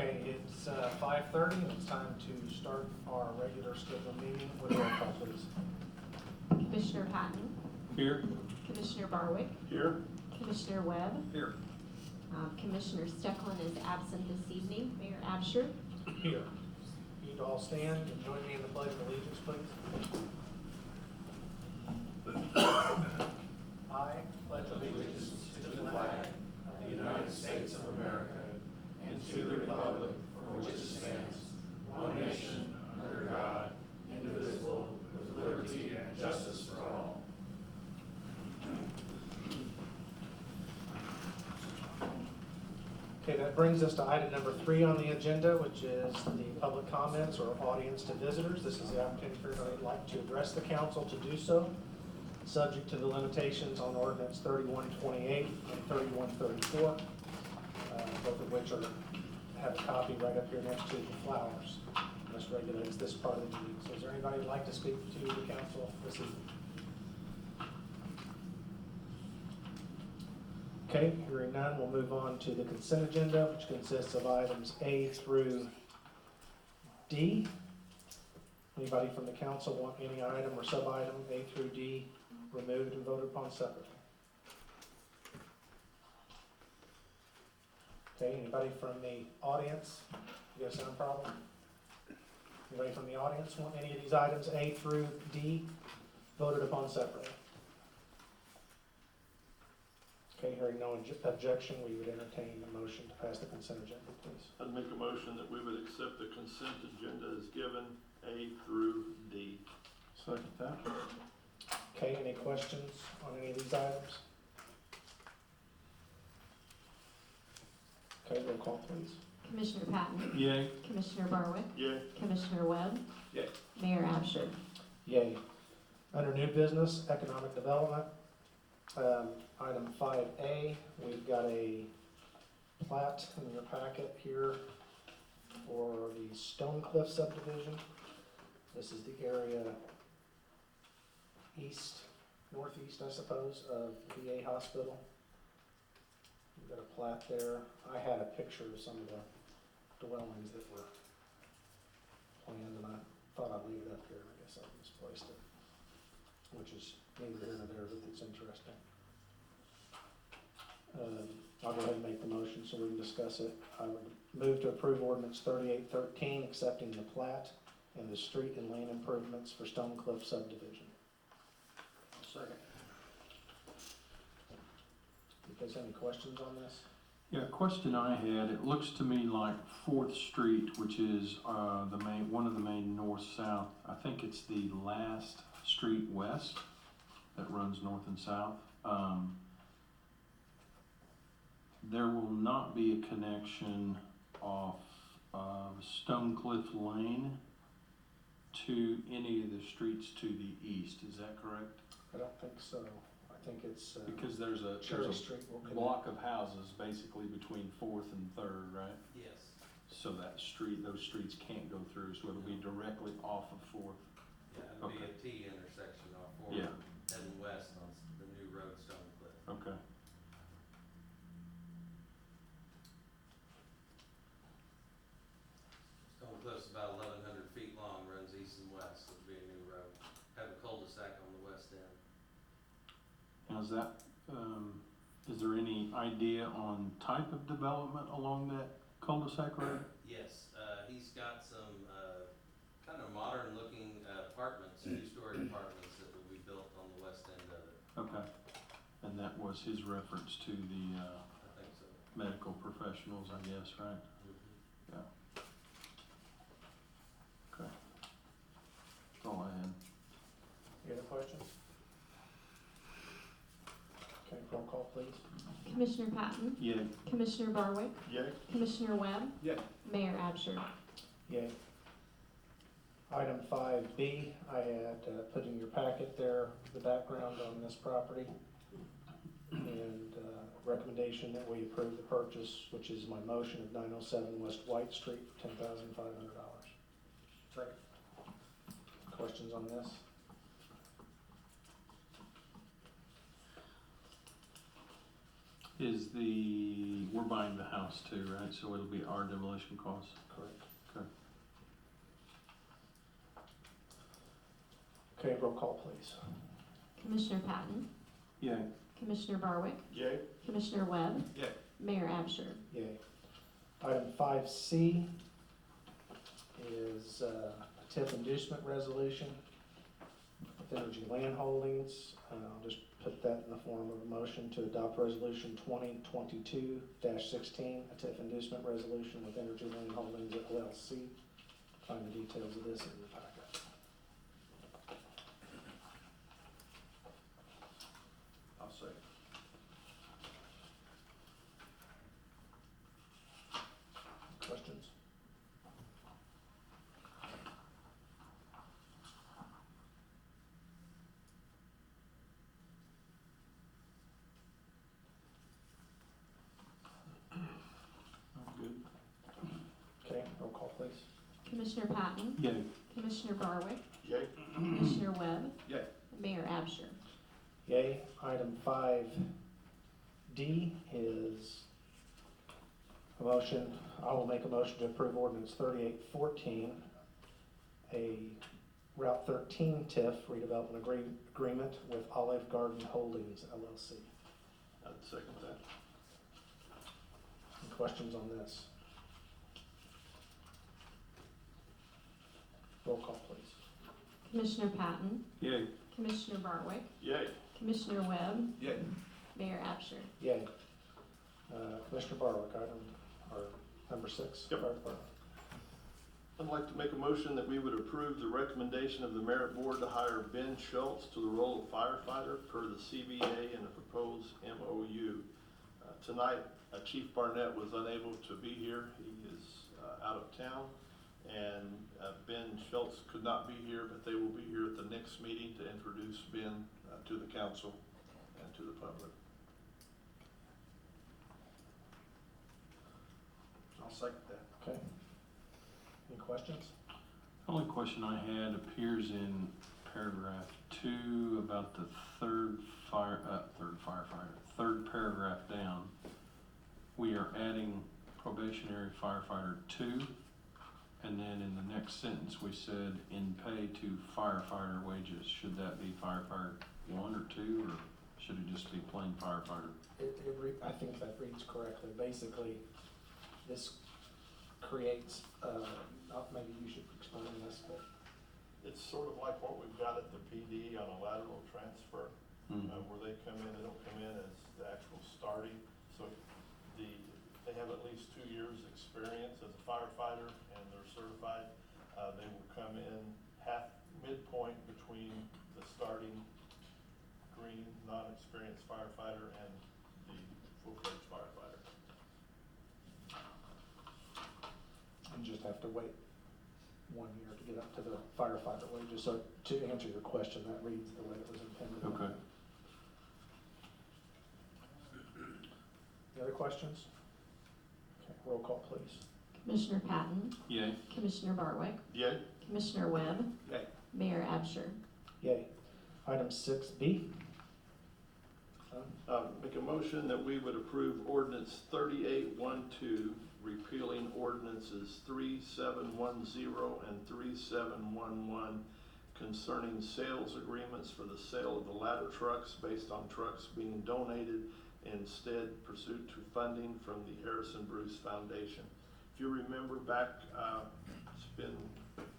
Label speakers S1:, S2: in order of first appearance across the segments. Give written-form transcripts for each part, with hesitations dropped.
S1: Okay, it's 5:30 and it's time to start our regular scheduled meeting with roll call, please.
S2: Commissioner Patton,
S3: Here.
S2: Commissioner Barwick,
S3: Here.
S2: Commissioner Webb,
S3: Here.
S2: Commissioner Stecklin is absent this evening. Mayor Absher.
S1: Here. You'd all stand and join me in the pledge of allegiance, please. I pledge allegiance to the flag of the United States of America and to the republic for which it stands, one nation, under God, indivisible, with liberty and justice for all. Okay, that brings us to item number 3 on the agenda, which is the public comments or audience to visitors. This is the opportunity for anybody who'd like to address the council to do so, subject to the limitations on Ordinance 3128 and 3134, both of which have a copy right up here next to the flowers. This regulates this part of the meeting. So is there anybody who'd like to speak to the council this evening? Okay, hearing none, we'll move on to the consent agenda, which consists of items A through D. Anybody from the council want any item or sub-item A through D removed and voted upon separately? Okay, anybody from the audience? You got a sound problem? Anybody from the audience want any of these items A through D voted upon separately? Okay, hearing no objection, we would entertain a motion to pass the consent agenda, please.
S3: I'd make a motion that we would accept the consent agenda as given, A through D. Second that.
S1: Okay, any questions on any of these items? Okay, roll call, please.
S2: Commissioner Patton,
S3: Yay.
S2: Commissioner Barwick,
S3: Yay.
S2: Commissioner Webb,
S3: Yay.
S2: Mayor Absher.
S1: Yay. Under new business, economic development, item 5A, we've got a plat in your packet here for the Stone Cliff subdivision. This is the area northeast, I suppose, of VA Hospital. We've got a plat there. I had a picture of some of the dwellings that were planned, and I thought I'd leave it up here. I guess I misplaced it, which is neither here nor there, but it's interesting. I'll go ahead and make the motion so we can discuss it. I would move to approve ordinance 3813, accepting the plat and the street and lane improvements for Stone Cliff subdivision.
S3: Second.
S1: You guys have any questions on this?
S4: Yeah, question I had, it looks to me like 4th Street, which is one of the main north-south, I think it's the last street west that runs north and south. There will not be a connection off of Stone Cliff Lane to any of the streets to the east, is that correct?
S1: I don't think so. I think it's
S4: Because there's a
S1: Street will connect.
S4: block of houses basically between 4th and 3rd, right?
S5: Yes.
S4: So those streets can't go through, so it'll be directly off of 4th.
S5: Yeah, it'll be
S4: Okay.
S5: a T intersection off
S4: Yeah.
S5: 4th, heading west on the new road, Stone Cliff.
S4: Okay.
S5: Stone Cliff's about 1,100 feet long, runs east and west, so it'll be a new road. Have a cul-de-sac on the west end.
S4: Now is that, is there any idea on type of development along that cul-de-sac road?
S5: Yes, he's got some, kind of modern looking apartments, 2-story apartments that will be built on the west end of it.
S4: Okay. And that was his reference to the,
S5: I think so.
S4: medical professionals, I guess, right?
S5: Mm-hmm.
S4: Yeah. Okay. That's all I had.
S1: Any other questions? Okay, roll call, please.
S2: Commissioner Patton,
S4: Yeah.
S2: Commissioner Barwick,
S3: Yay.
S2: Commissioner Webb,
S3: Yay.
S2: Mayor Absher.
S1: Yay. Item 5B, I had put in your packet there the background on this property and recommendation that we approve the purchase, which is my motion of 907 West White Street for $10,500.
S3: Second.
S1: Questions on this?
S4: We're buying the house too, right? So it'll be our demolition costs?
S1: Correct.
S4: Okay.
S1: Okay, roll call, please.
S2: Commissioner Patton,
S4: Yay.
S2: Commissioner Barwick,
S3: Yay?
S2: Commissioner Webb,
S3: Yay.
S2: Mayor Absher.
S1: Yay. Item 5C is a TIF inducement resolution with Energy Land Holdings. I'll just put that in the form of a motion to adopt resolution 2022-16, a TIF inducement resolution with Energy Land Holdings LLC. Find the details of this in your packet.
S3: I'll say.
S1: Questions?
S4: I'm good.
S1: Okay, roll call, please.
S2: Commissioner Patton,
S4: Yay.
S2: Commissioner Barwick,
S3: Yay?
S2: Commissioner Webb,
S3: Yay.
S2: Mayor Absher.
S1: Yay. Item 5D is a motion, I will make a motion to approve ordinance 3814, a Route 13 TIF redevelopment agreement with Olive Garden Holdings LLC.
S3: I'd second that.
S1: Any questions on this? Roll call, please.
S2: Commissioner Patton,
S4: Yay.
S2: Commissioner Barwick,
S3: Yay?
S2: Commissioner Webb,
S3: Yay.
S2: Mayor Absher.
S1: Yay. Commissioner Barwick, number 6.
S3: Yep.
S1: Fire Department.
S3: I'd like to make a motion that we would approve the recommendation of the merit board to hire Ben Schultz to the role of firefighter per the CBA and the proposed MOU. Tonight, Chief Barnett was unable to be here. He is out of town. And Ben Schultz could not be here, but they will be here at the next meeting to introduce Ben to the council and to the public. I'll second that.
S1: Okay. Any questions?
S4: The only question I had appears in paragraph 2 about the third paragraph down. We are adding probationary firefighter 2, and then in the next sentence we said in pay to firefighter wages. Should that be firefighter 1 or 2, or should it just be plain firefighter?
S1: I think that reads correctly. Basically, this creates, maybe you should explain this, but
S3: It's sort of like what we've got at the PD on a lateral transfer, where they come in, they don't come in as the actual starting. So they have at least 2 years' experience as a firefighter and they're certified. They will come in midpoint between the starting green, non-experienced firefighter and the full-fledged firefighter.
S1: you just have to wait 1 year to get up to the firefighter wages. So to answer your question, that reads the way it was intended.
S4: Okay.
S1: Any other questions? Okay, roll call, please.
S2: Commissioner Patton,
S4: Yay.
S2: Commissioner Barwick,
S3: Yay?
S2: Commissioner Webb,
S3: Yay.
S2: Mayor Absher.
S1: Yay. Item 6B.
S3: Make a motion that we would approve ordinance 3812, repealing ordinances 3710 and 3711 concerning sales agreements for the sale of the ladder trucks based on trucks being donated, instead pursuant to funding from the Harrison Bruce Foundation. If you remember back, it's been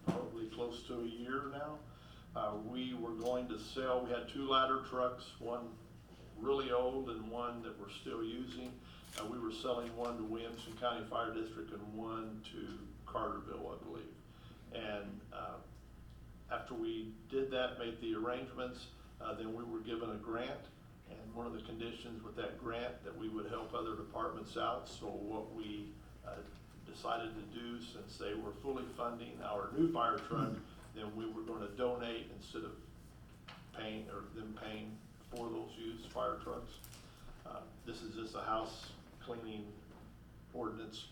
S3: probably close to a year now, we were going to sell, we had 2 ladder trucks, one really old and one that we're still using. We were selling one to Williamson County Fire District and one to Carterville, I believe. And after we did that, made the arrangements, then we were given a grant. And one of the conditions with that grant that we would help other departments out. So what we decided to do, since they were fully funding our new fire truck, then we were going to donate instead of paying for those used fire trucks. This is just a house cleaning ordinance.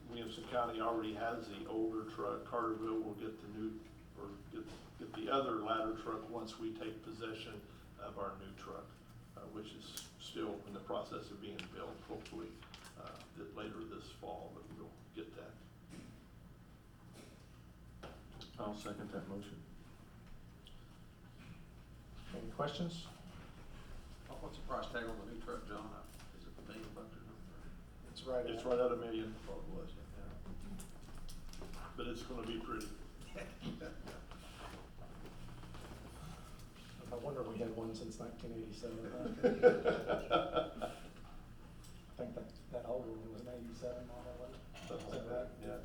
S3: Williamson County already has the older truck. Carterville will get the new, or get the other ladder truck once we take possession of our new truck, which is still in the process of being built, hopefully, later this fall, but we'll get that.
S4: I'll second that motion.
S1: Any questions?
S6: What's the price tag on the new truck, John? Is it $1 million or something?
S1: It's right
S3: It's
S1: at,
S3: right at $1 million, what it was, yeah. But it's gonna be pretty.
S1: I wonder we had one since 1987. I think that older one was an 87 model, wasn't it?
S3: Something
S1: Is
S3: like
S1: that
S3: that,
S1: right?
S3: yeah,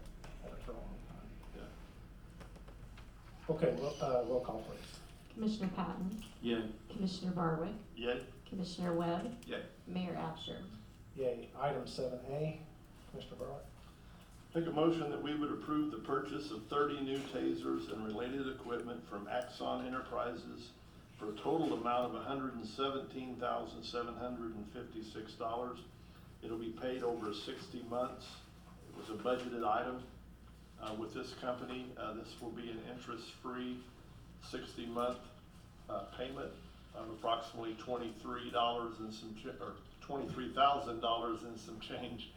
S1: Had it for a long time.
S3: yeah.
S1: Okay, roll call please.
S2: Commissioner Patton,
S4: Yay.
S2: Commissioner Barwick,
S3: Yay?
S2: Commissioner Webb,
S3: Yay.
S2: Mayor Absher.
S1: Yay. Item 7A, Commissioner Barwick.
S3: Make a motion that we would approve the purchase of 30 new tasers and related equipment from Axon Enterprises for a total amount of $117,756. It'll be paid over 60 months. It was a budgeted item with this company. This will be an interest-free 60-month payment of approximately $23,000 and some change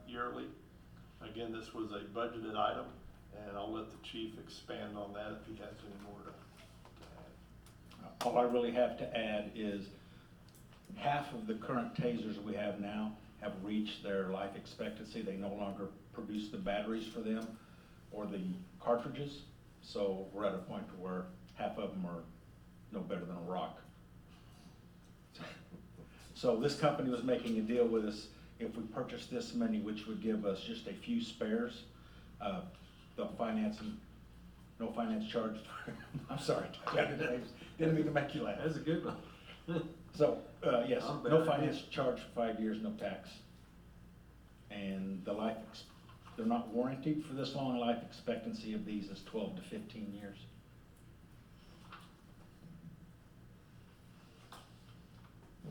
S3: yearly. Again, this was a budgeted item, and I'll let the chief expand on that if he has any more to add.
S7: All I really have to add is half of the current tasers we have now have reached their life expectancy. They no longer produce the batteries for them or the cartridges. So we're at a point where half of them are no better than a rock. So this company was making a deal with us. If we purchased this many, which would give us just a few spares, they'll finance them, no finance charge. I'm sorry, didn't mean to make you laugh.
S4: That's a good one.
S7: So, yes,
S4: Not
S7: no
S4: bad.
S7: finance charge for 5 years, no tax. And the they're not warranted for this long. Life expectancy of these is 12 to 15 years.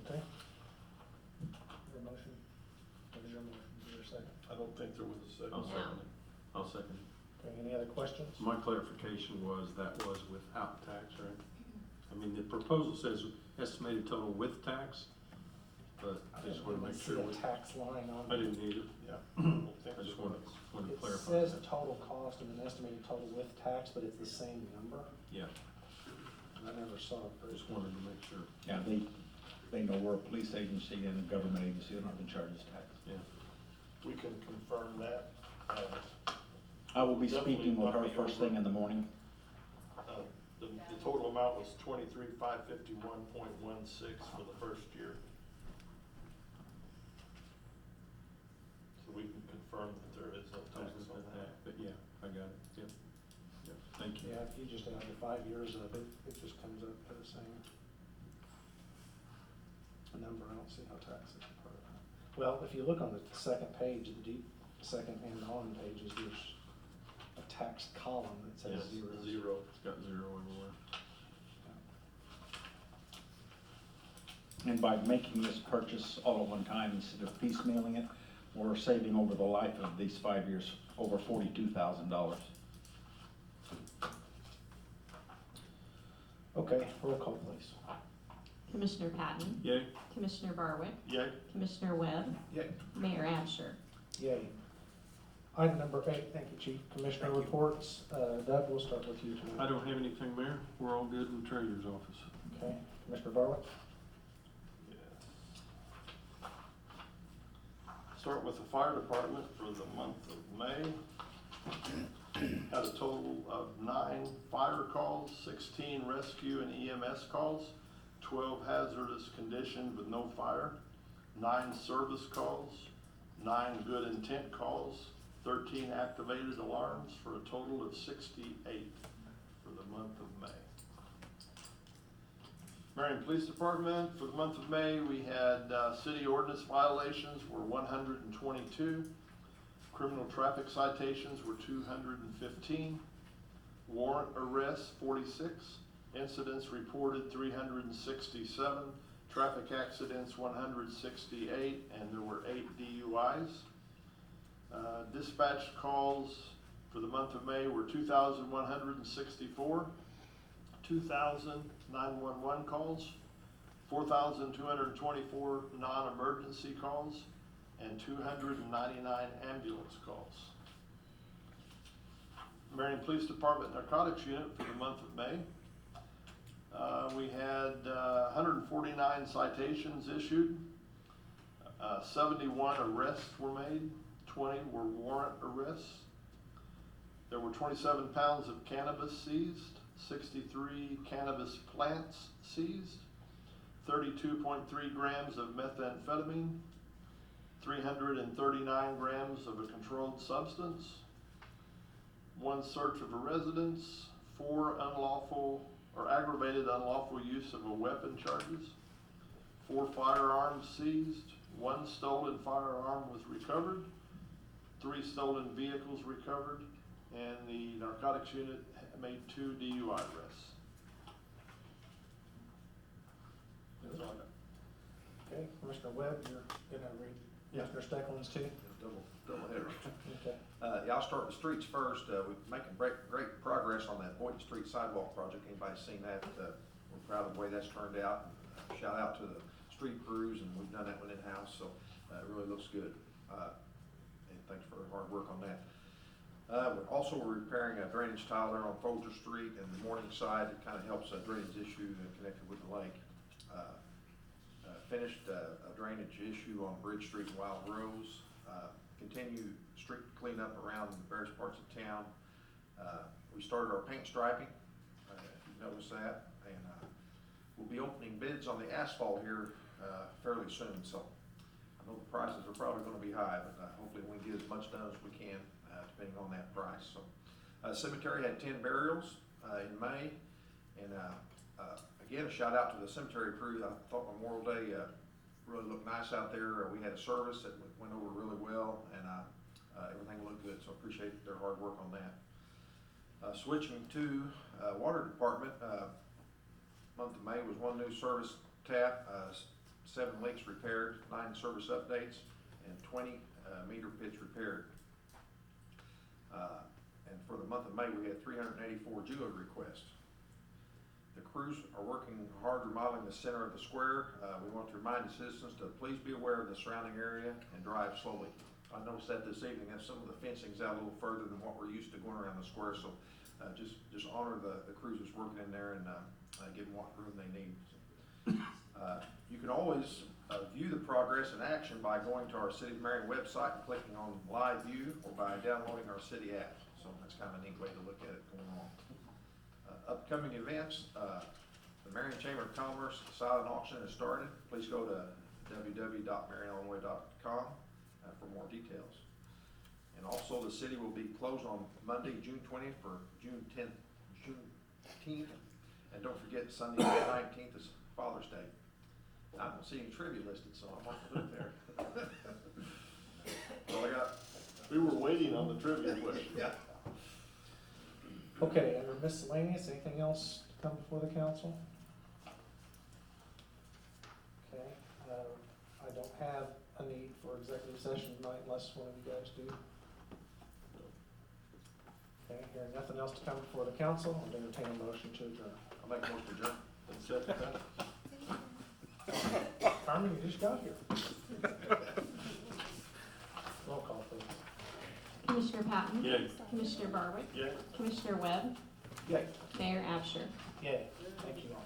S1: Okay. Your motion? What is your motion? Is there a second?
S3: I don't think there was a second.
S4: I'll second it. I'll second it.
S1: Okay, any other questions?
S4: My clarification was that was without tax, right? I mean, the proposal says estimated total with tax, but I just want to make sure.
S1: See a tax line on
S4: I
S1: it.
S4: didn't need it.
S3: Yeah.
S4: I just wanted to
S1: It
S4: clarify
S1: says
S4: that.
S1: total cost and an estimated total with tax, but it's the same number.
S4: Yeah,
S1: And I never saw it.
S4: I just wanted to make sure.
S7: Yeah, they know we're a police agency and a government agency. They're not going to charge us tax.
S4: Yeah.
S3: We can confirm that.
S7: I will be
S3: Definitely
S7: speaking with
S3: not
S7: her
S3: be
S7: first
S3: over.
S7: thing in the morning.
S3: The total amount was $23,551.16 for the first year. So we can confirm that there is no tax on that.
S4: But yeah, I got it. Yep. Yep. Thank you.
S1: Yeah, if you just add the 5 years of it, it just comes up to the same number. I don't see how tax is a part of that. Well, if you look on the second page, the second and on pages, there's a tax column that says
S3: Yes,
S1: zero.
S3: zero.
S4: It's got zero everywhere.
S7: And by making this purchase all at one time instead of piecemealing it, we're saving over the life of these 5 years over $42,000.
S1: Okay, roll call please.
S2: Commissioner Patton,
S4: Yay.
S2: Commissioner Barwick,
S3: Yay?
S2: Commissioner Webb,
S3: Yay.
S2: Mayor Absher.
S1: Yay. Item number 8, thank you, Chief. Commissioner reports. Doug, we'll start with you
S4: I
S1: tonight.
S4: don't have anything, Mayor. We're all good in the treasurer's office.
S1: Okay, Commissioner Barwick?
S3: Yes. Start with the fire department for the month of May. Had a total of 9 fire calls, 16 rescue and EMS calls, 12 hazardous condition with no fire, 9 service calls, 9 good intent calls, 13 activated alarms for a total of 68 for the month of May. Marion Police Department, for the month of May, we had city ordinance violations were 122. Criminal traffic citations were 215. Warrant arrests 46. Incidents reported 367. Traffic accidents 168, and there were 8 DUIs. Dispatch calls for the month of May were 2,164. 2,000 911 calls, 4,224 non-emergency calls, and 299 ambulance calls. Marion Police Department Narcotics Unit for the month of May. We had 149 citations issued, 71 arrests were made, 20 were warrant arrests. There were 27 pounds of cannabis seized, 63 cannabis plants seized, 32.3 grams of methamphetamine, 339 grams of a controlled substance, 1 search of a residence, 4 unlawful or aggravated unlawful use of a weapon charges, 4 firearms seized, 1 stolen firearm was recovered, 3 stolen vehicles recovered, and the narcotics unit made 2 DUI arrests. That's all I got.
S1: Okay, Commissioner Webb, you're gonna read Commissioner Stecklin's too?
S6: Double header.
S1: Okay.
S6: Yeah, I'll start with the streets first. We're making great progress on that Boynton Street Sidewalk project. Anybody's seen that? We're proud of the way that's turned out. Shout out to the street crews, and we've done that one in-house, so it really looks good. And thanks for the hard work on that. We're repairing a drainage tile there on Folger Street and the Morningside. It kind of helps a drainage issue connected with the lake. Finished a drainage issue on Bridge Street and Wild Rose. Continue street cleanup around various parts of town. We started our paint striping, if you've noticed that, and we'll be opening bids on the asphalt here fairly soon. So I know the prices are probably going to be high, but hopefully we can get as much done as we can, depending on that price. So cemetery had 10 burials in May, and again, a shout out to the cemetery crew. I thought Memorial Day really looked nice out there. We had a service that went over really well, and everything looked good, so appreciate their hard work on that. Switching to water department, month of May was 1 new service tap, 7 leaks repaired, 9 service updates, and 20 meter pits repaired. And for the month of May, we had 384 geode requests. The crews are working hard remodeling the center of the square. We want to remind the citizens to please be aware of the surrounding area and drive slowly. I noticed that this evening that some of the fencing's out a little further than what we're used to going around the square, so just honor the crews that's working in there and give them what room they need. You can always view the progress in action by going to our City of Marion website and clicking on Live View, or by downloading our city app. So that's kind of a neat way to look at it going on. Upcoming events, the Marion Chamber of Commerce silent auction has started. Please go to www.marionillinois.com for more details. And also, the city will be closed on Monday, June 20th for Juneteenth. And don't forget, Sunday, the 19th is Father's Day. I don't see any trivia listed, so I might put it there. That's all I got.
S3: We were waiting on the trivia question.
S6: Yeah.
S1: Okay, under miscellaneous, anything else to come before the council? Okay, I don't have a need for executive session tonight unless one of you guys do. Okay, hearing nothing else to come before the council, I'll entertain a motion to adjourn.
S6: I'll make a motion to adjourn.
S3: Second that.
S1: Carmen, you just got here. Roll call, please.
S2: Commissioner Patton?
S3: Yay.
S2: Commissioner Barwick?
S3: Yeah.
S2: Commissioner Webb?
S1: Yay.
S2: Mayor Absher?
S1: Yay. Thank you all.